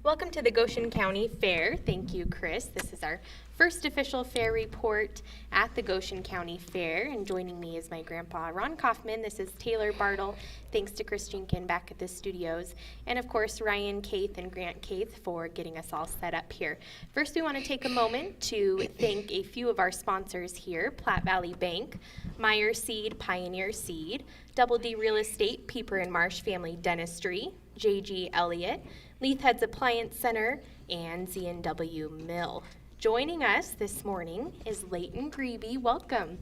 Welcome to the Goshen County Fair. Thank you, Chris. This is our first official fair report at the Goshen County Fair, and joining me is my grandpa, Ron Kaufman. This is Taylor Bartle. Thanks to Chris Jenkin back at the studios, and of course Ryan Caith and Grant Caith for getting us all set up here. First, we want to take a moment to thank a few of our sponsors here: Platte Valley Bank, Meyer Seed, Pioneer Seed, Double D Real Estate, Pieper and Marsh Family Dentistry, J.G. Elliott, Leith Heads Appliance Center, and Z&W Mill. Joining us this morning is Leighton Grebe. Welcome.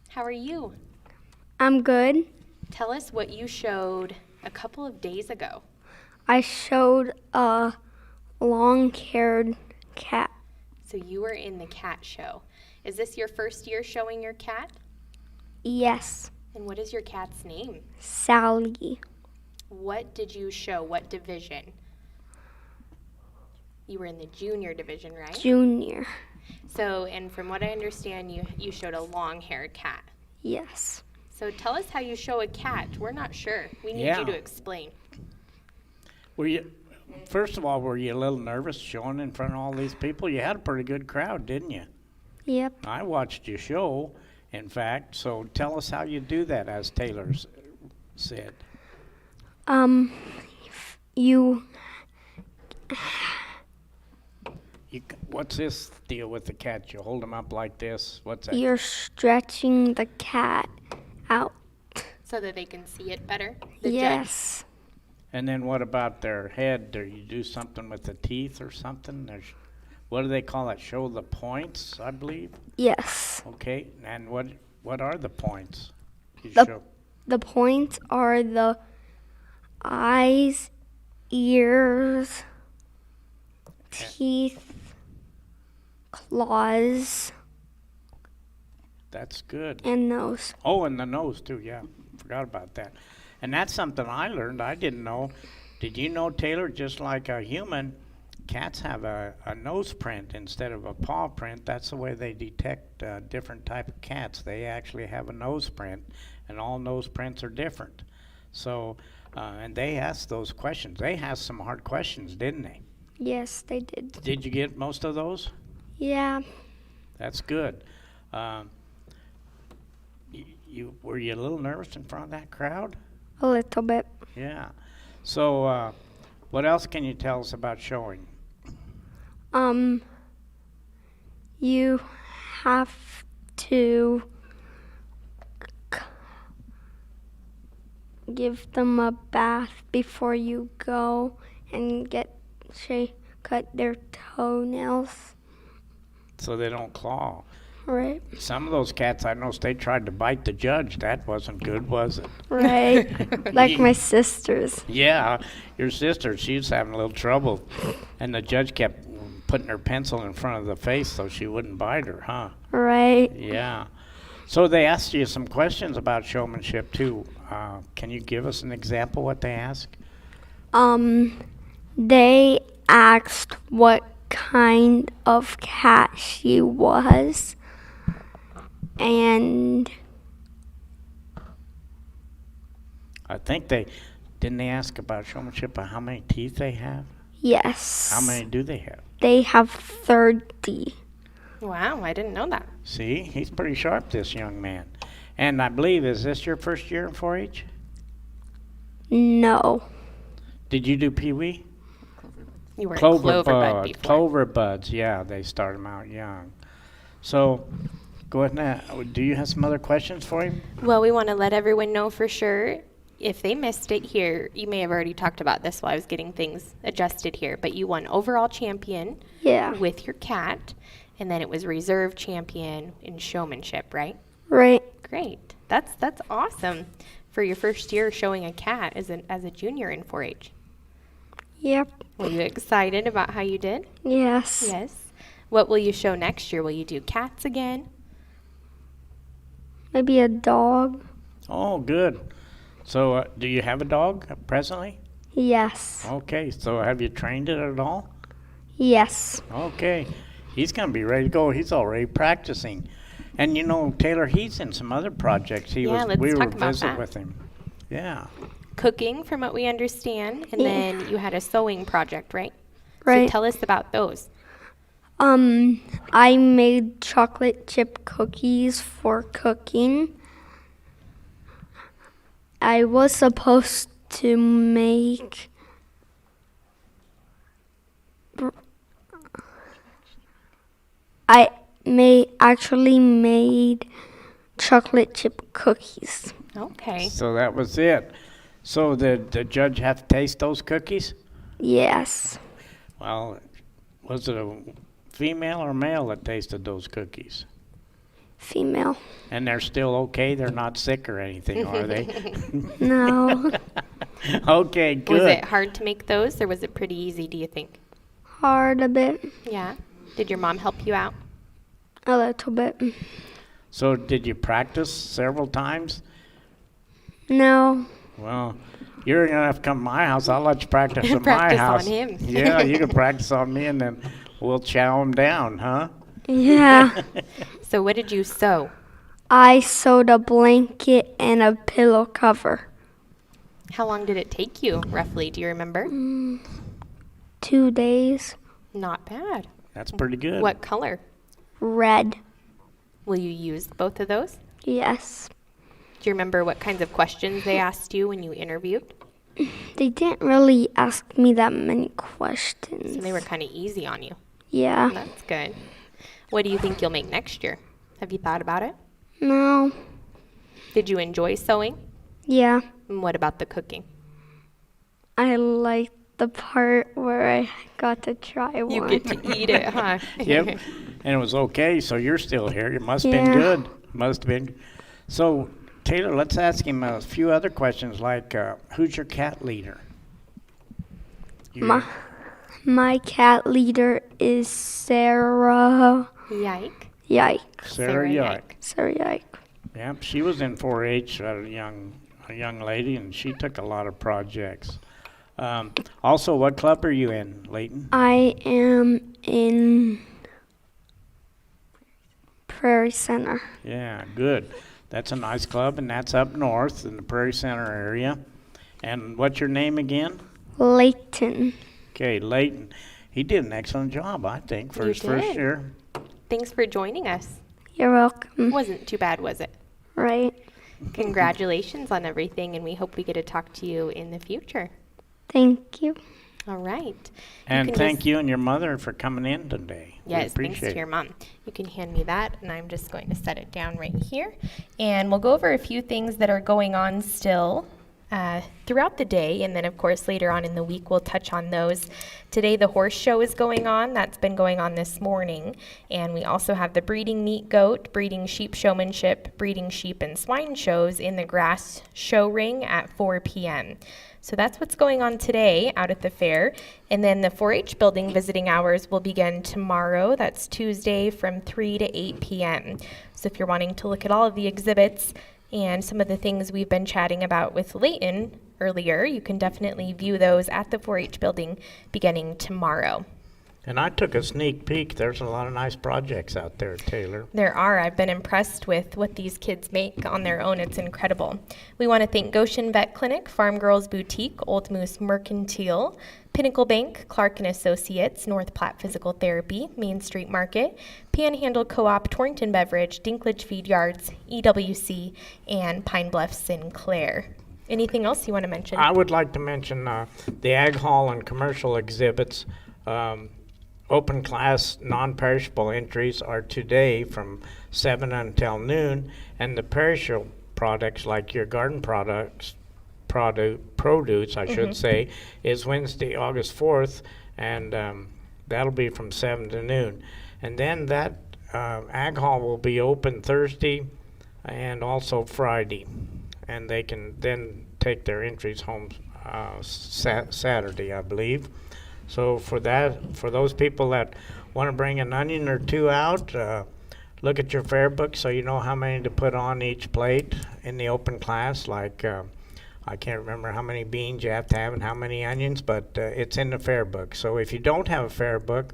How are you? I'm good. Tell us what you showed a couple of days ago. I showed a long-haired cat. So you were in the cat show. Is this your first year showing your cat? Yes, And what is your cat's name? Sally. What did you show? What division? You were in the junior division, right? Junior. So, and from what I understand, you showed a long-haired cat. Yes. So tell us how you show a cat. We're not sure. We need you to explain. First of all, were you a little nervous showing in front of all these people? You had a pretty good crowd, didn't you? Yep. I watched you show, in fact, so tell us how you do that, as Taylor said. What's this deal with the cat? You hold them up like this? What's that? You're stretching the cat out. So that they can see it better? The Yes. And then what about their head? Do you do something with the teeth or something? What do they call it? Show the points, I believe? Yes. Okay, and what are the points? The points are the eyes, ears, teeth, claws, That's good. and nose. Oh, and the nose too, yeah. Forgot about that. And that's something I learned I didn't know. Did you know, Taylor, just like a human, cats have a nose print instead of a paw print? That's the way they detect different type of cats. They actually have a nose print, and all nose prints are different. So, and they asked those questions. They asked some hard questions, didn't they? Yes, they did. Did you get most of those? Yeah. That's good. Were you a little nervous in front of that crowd? A little bit. Yeah. So, what else can you tell us about showing? You have to give them a bath before you go and cut their toenails. So they don't claw. Right. Some of those cats, I noticed, they tried to bite the judge. That wasn't good, was it? Right. Like my sisters. Yeah, your sister, she was having a little trouble. And the judge kept putting her pencil in front of the face so she wouldn't bite her, huh? Right. Yeah. So they asked you some questions about showmanship, too. Can you give us an example what they asked? They asked what kind of cat she was. And I think didn't they ask about showmanship, how many teeth they have? yes. How many do they have? They have 30. Wow, I didn't know that. See, he's pretty sharp, this young man. And I believe, is this your first year in 4-H? No. Did you do Pee-wee? You were in Clover Bud before. Clover buds, yeah, they start them out young. So, go ahead now. Do you have some other questions for him? Well, we want to let everyone know for sure. If they missed it here, you may have already talked about this while I was getting things adjusted here, but you won overall champion Yeah. with your cat, and then it was reserve champion in showmanship, right? Right. Great. That's awesome for your first year showing a cat as a junior in 4-H. Yep. Were you excited about how you did? Yes. Yes. What will you show next year? Will you do cats again? Maybe a dog. Oh, good. So, do you have a dog presently? Yes. Okay, so have you trained it at all? Yes. Okay. He's going to be ready to go. He's already practicing. And you know, Taylor, he's in some other projects. Let's We were talk about visiting that. with him. Yeah. Cooking, from what we understand, and Yeah. then you had a sewing project, right? Right. So tell us about those. I made chocolate chip cookies for cooking. I was supposed to make actually made chocolate chip cookies. Okay. So that was it. So did the judge have to taste those cookies? Yes. Well, was it a female or male that tasted those cookies? Female. And they're still okay? They're not sick or anything, are they? No. Okay, good. Was it hard to make those, or was it pretty easy, do you think? Hard a bit. Yeah. Did your mom help you out? A little bit. So did you practice several times? No. Well, you're gonna have to come to my house. I'll let you practice at my Practice on house. him. Yeah, you can practice on me, and then we'll chow him down, huh? Yeah. So what did you sew? I sewed a blanket and a pillow cover. How long did it take you, roughly? Do you remember? 2 days. Not bad. That's pretty good. What color? Red. Will you use both of those? Yes. Do you remember what kinds of questions they asked you when you interviewed? They didn't really ask me that many questions. So they were kind of easy on you. Yeah. That's good. What do you think you'll make next year? Have you thought about it? No. Did you enjoy sewing? Yeah. And what about the cooking? I liked the part where I got to try one. You get to eat it, huh? Yep. And it was okay, so you're still here. It must have been Yeah. good. Must have been. So, Taylor, let's ask him a few other questions like, who's your cat leader? You- My cat leader is Sarah Yike. Yike. Sarah Yike. Sarah Yike. Yep, she was in 4-H, a young lady, and she took a lot of projects. Also, what club are you in, Leighton? I am in Prairie Center. Yeah, good. That's a nice club, and that's up north in the Prairie Center area. And what's your name again? Layton. Okay, Leighton. He did an excellent job, I think, for You his first did. year. Thanks for joining us. You're welcome. Wasn't too bad, was it? Right. Congratulations on everything, and we hope we get to talk to you in the future. Thank you. All right. And can thank just- you and your mother for coming in today. We Yes, thanks appreciate to your it. mom. You can hand me that, and I'm just going to set it down right here. And we'll go over a few things that are going on still throughout the day, and then, of course, later on in the week, we'll touch on those. Today, the horse show is going on. That's been going on this morning. And we also have the breeding meat goat, breeding sheep showmanship, breeding sheep and swine shows in the grass show ring at 4 p.m. So that's what's going on today out at the fair. And then the 4-H building visiting hours will begin tomorrow. That's Tuesday from 3 to 8 p.m. So if you're wanting to look at all of the exhibits and some of the things we've been chatting about with Leighton earlier, you can definitely view those at the 4-H building beginning tomorrow. And I took a sneak peek. There's a lot of nice projects out there, Taylor. There are. I've been impressed with what these kids make on their own. It's incredible. We want to thank Goshen Vet Clinic, Farm Girls Boutique, Old Moose Mercantile, Pinnacle Bank, Clark & Associates, North Platte Physical Therapy, Main Street Market, Panhandle Co-op, Torrington Beverage, Dinklage Feed Yards, EWC, and Pine Bluff Sinclair. Anything else you want to mention? I would like to mention the Ag Hall and commercial exhibits. Open class non-perishable entries are today from 7 until noon, and the perishable products like your garden produce, I should say, is Wednesday, August 4th, and that'll be from 7 to noon. And then that Ag Hall will be open Thursday and also Friday, and they can then take their entries home Saturday, I believe. So for those people that want to bring an onion or two out, look at your fair book so you know how many to put on each plate in the open class. Like I can't remember how many beans you have to have and how many onions, but it's in the fair book. So if you don't have a fair book,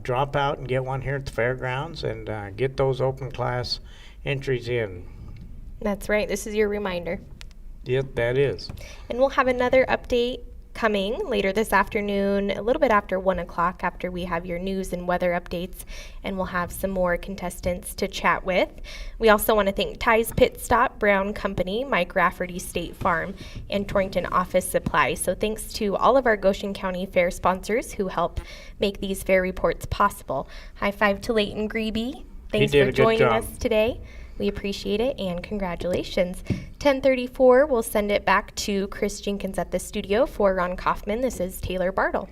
drop out and get one here at the fairgrounds and get those open class entries in. That's right. This is your reminder. Yep, that is. And we'll have another update coming later this afternoon, a little bit after 1 o'clock, after we have your news and weather updates, and we'll have some more contestants to chat with. We also want to thank Ty's Pit Stop, Brown Company, Mike Rafferty State Farm, and Torrington Office Supply. So thanks to all of our Goshen County Fair sponsors who help make these fair reports possible. High five to Leighton Greeby. Thanks did for a good joining job. us today. We appreciate it, and congratulations. 10:34, we'll send it back to Chris Jenkins at the studio. For Ron Kaufman, this is Taylor Bartle.